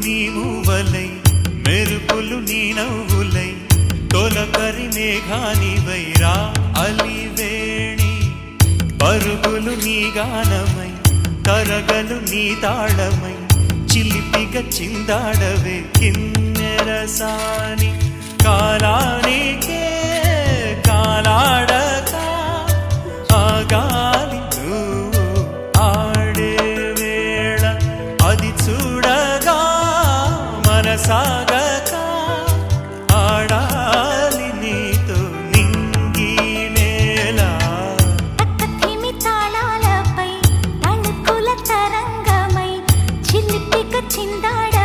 నీ మూవలై మెరుపులు నీ నవ్వులై తొలకరి మేఘానివై రా అలివేణి పరుగులు నీ గానమై తరగలు నీ తాళమై చిలిపిగా చిందాడవే కిన్నెరసాని కాలానికే కాలాడక ఆగాలి నువ్వు ఆడే వేళ అది చూడగా మనసాగక ఆడాలి నీతో నింగి నేల తక్కతిమి తాళాలపై తళుకుల తరంగమై చిలిపిక చిందాడ